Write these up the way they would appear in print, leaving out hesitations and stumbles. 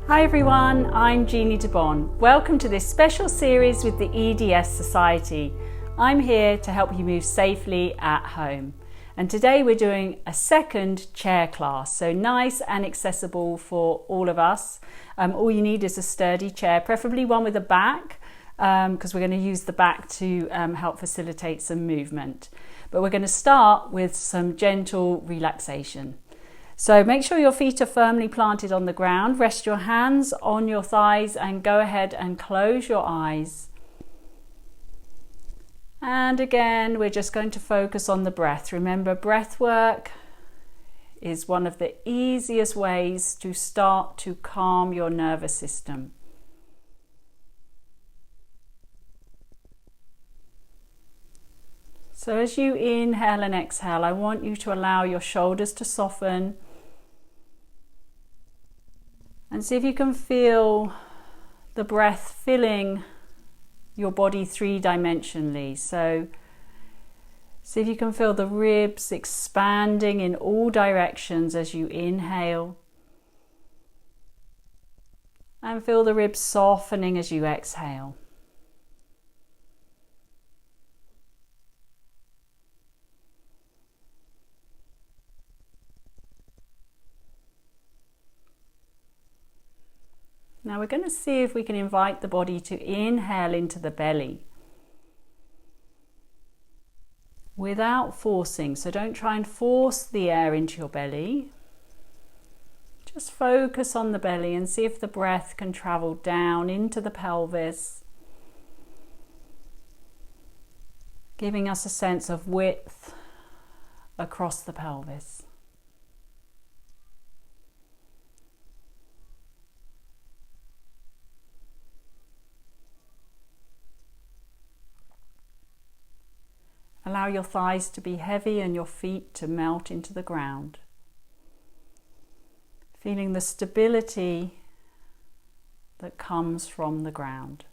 Hi everyone, I'm Jeannie Welcome to this special series with the EDS Society. I'm here to help you move safely at home. And today we're doing a second chair class, so nice and accessible for all of us. All you need is a sturdy chair, preferably one with a back, because we're going to use the back to help facilitate some movement. But we're going to start with some gentle relaxation. So make sure your feet are firmly planted on the ground. Rest your hands on your thighs and go ahead and close your eyes. And again, we're just going to focus on the breath. Remember, breath work is one of the easiest ways to start to calm your nervous system. So as you inhale and exhale, I want you to allow your shoulders to soften. And see if you can feel the breath filling your body three-dimensionally. So see if you can feel the ribs expanding in all directions as you inhale. And feel the ribs softening as you exhale. Now we're going to see if we can invite the body to inhale into the belly without forcing. So don't try and force the air into your belly. Just focus on the belly and see if the breath can travel down into the pelvis, giving us a sense of width across the pelvis. Allow your thighs to be heavy and your feet to melt into the ground. Feeling the stability that comes from the ground.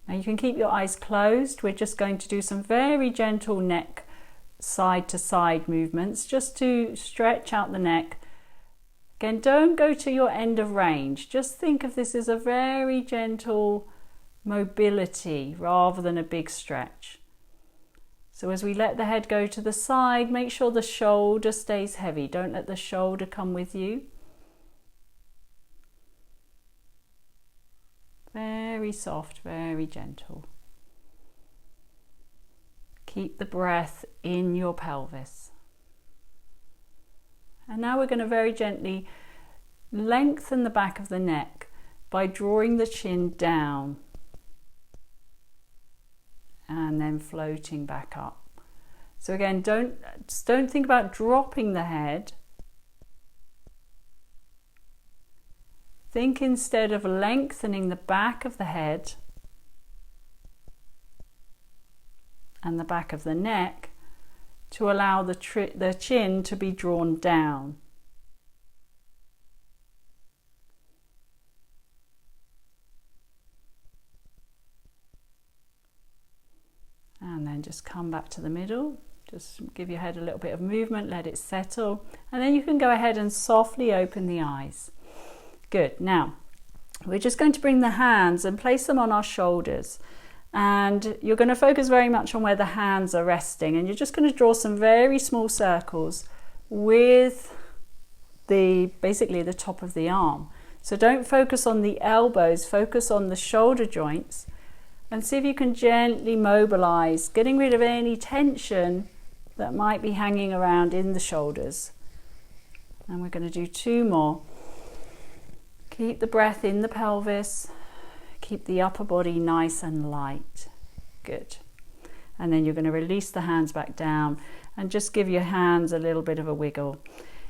Now you can keep your eyes closed. We're just going to do some very gentle neck side to side movements just to stretch out the neck. Again, don't go to your end of range. Just think of this as a very gentle mobility rather than a big stretch. So as we let the head go to the side, make sure the shoulder stays heavy. Don't let the shoulder come with you. Very soft, very gentle. Keep the breath in your pelvis. And now we're going to very gently lengthen the back of the neck by drawing the chin down. And then floating back up. So again, don't think about dropping the head. Think instead of lengthening the back of the head and the back of the neck to allow the chin to be drawn down. And then just come back to the middle. Just give your head a little bit of movement, let it settle. And then you can go ahead and softly open the eyes. Good. Now, we're just going to bring the hands and place them on our shoulders. And you're going to focus very much on where the hands are resting. And you're just going to draw some very small circles with basically the top of the arm. So don't focus on the elbows, focus on the shoulder joints. And see if you can gently mobilize, getting rid of any tension that might be hanging around in the shoulders. And we're going to do two more. Keep the breath in the pelvis. Keep the upper body nice and light. Good. And then you're going to release the hands back down and just give your hands a little bit of a wiggle.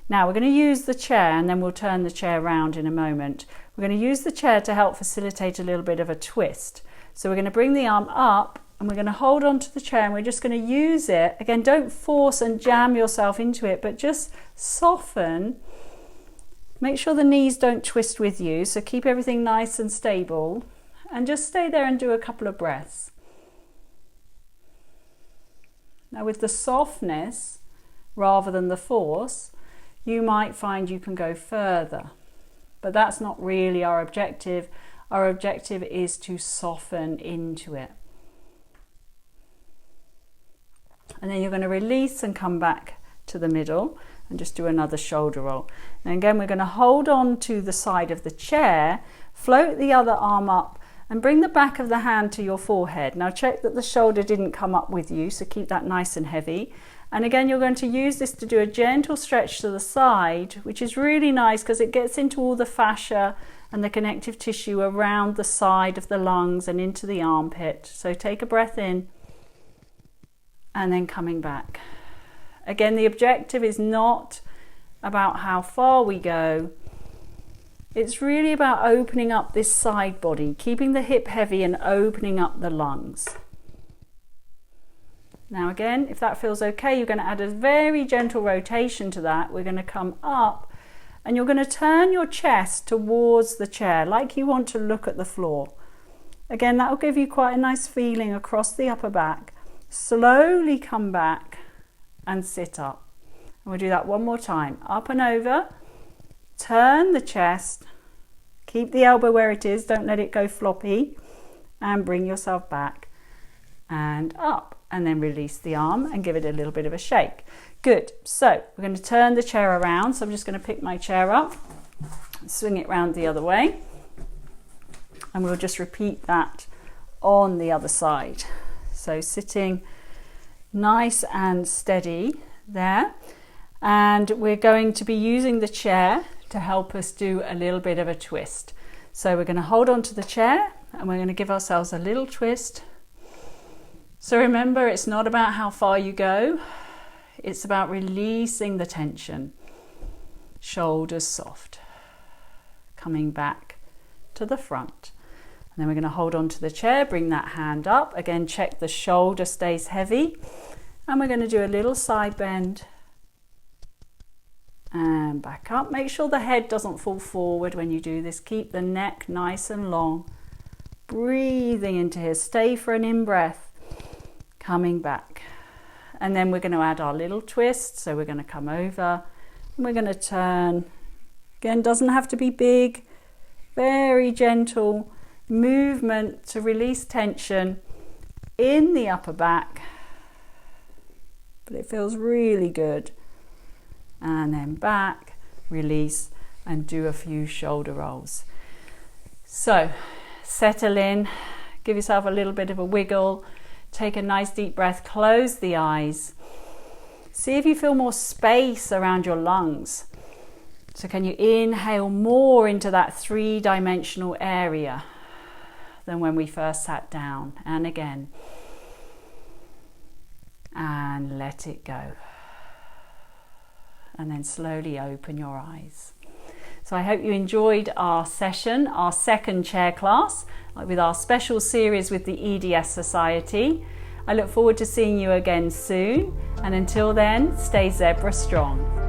Now we're going to use the chair, and then we'll turn the chair around in a moment. We're going to use the chair to help facilitate a little bit of a twist. So we're going to bring the arm up and we're going to hold on to the chair, and we're just going to use it. Again, don't force and jam yourself into it, but just soften. Make sure the knees don't twist with you, so keep everything nice and stable. And just stay there and do a couple of breaths. Now with the softness, rather than the force, you might find you can go further. but that's not really our objective. Our objective is to soften into it. And then you're going to release and come back to the middle and just do another shoulder roll. And again, we're going to hold on to the side of the chair, float the other arm up and bring the back of the hand to your forehead. Now check that the shoulder didn't come up with you, so keep that nice and heavy. And again, you're going to use this to do a gentle stretch to the side, which is really nice because it gets into all the fascia and the connective tissue around the side of the lungs and into the armpit. So take a breath in and then coming back. Again, the objective is not about how far we go. It's really about opening up this side body, keeping the hip heavy and opening up the lungs. Now again, if that feels okay, you're going to add a very gentle rotation to that. We're going to come up and you're going to turn your chest towards the chair like you want to look at the floor. Again, that will give you quite a nice feeling across the upper back. Slowly come back and sit up. And we'll do that one more time. Up and over. Turn the chest, keep the elbow where it is, don't let it go floppy, and bring yourself back and up, and then release the arm and give it a little bit of a shake. Good. So we're going to turn the chair around. So I'm just going to pick my chair up, swing it round the other way, and we'll just repeat that on the other side. So sitting nice and steady there, and we're going to be using the chair to help us do a little bit of a twist. So we're going to hold on to the chair and we're going to give ourselves a little twist. So remember, it's not about how far you go, it's about releasing the tension. Shoulders soft, coming back to the front. And then we're going to hold on to the chair, bring that hand up. Again, check the shoulder stays heavy. And we're going to do a little side bend. And back up. Make sure the head doesn't fall forward when you do this. Keep the neck nice and long. Breathing into here. Stay for an in-breath. Coming back. And then we're going to add our little twist. So we're going to come over and we're going to turn. Again, doesn't have to be big. Very gentle movement to release tension in the upper back. But it feels really good. And then back, release, and do a few shoulder rolls. So settle in, give yourself a little bit of a wiggle, take a nice deep breath, close the eyes. See if you feel more space around your lungs. So can you inhale more into that three-dimensional area than when we first sat down? And again. And let it go. And then slowly open your eyes. So I hope you enjoyed our session, our second chair class, with our special series with the EDS Society. I look forward to seeing you again soon. And until then, stay zebra strong.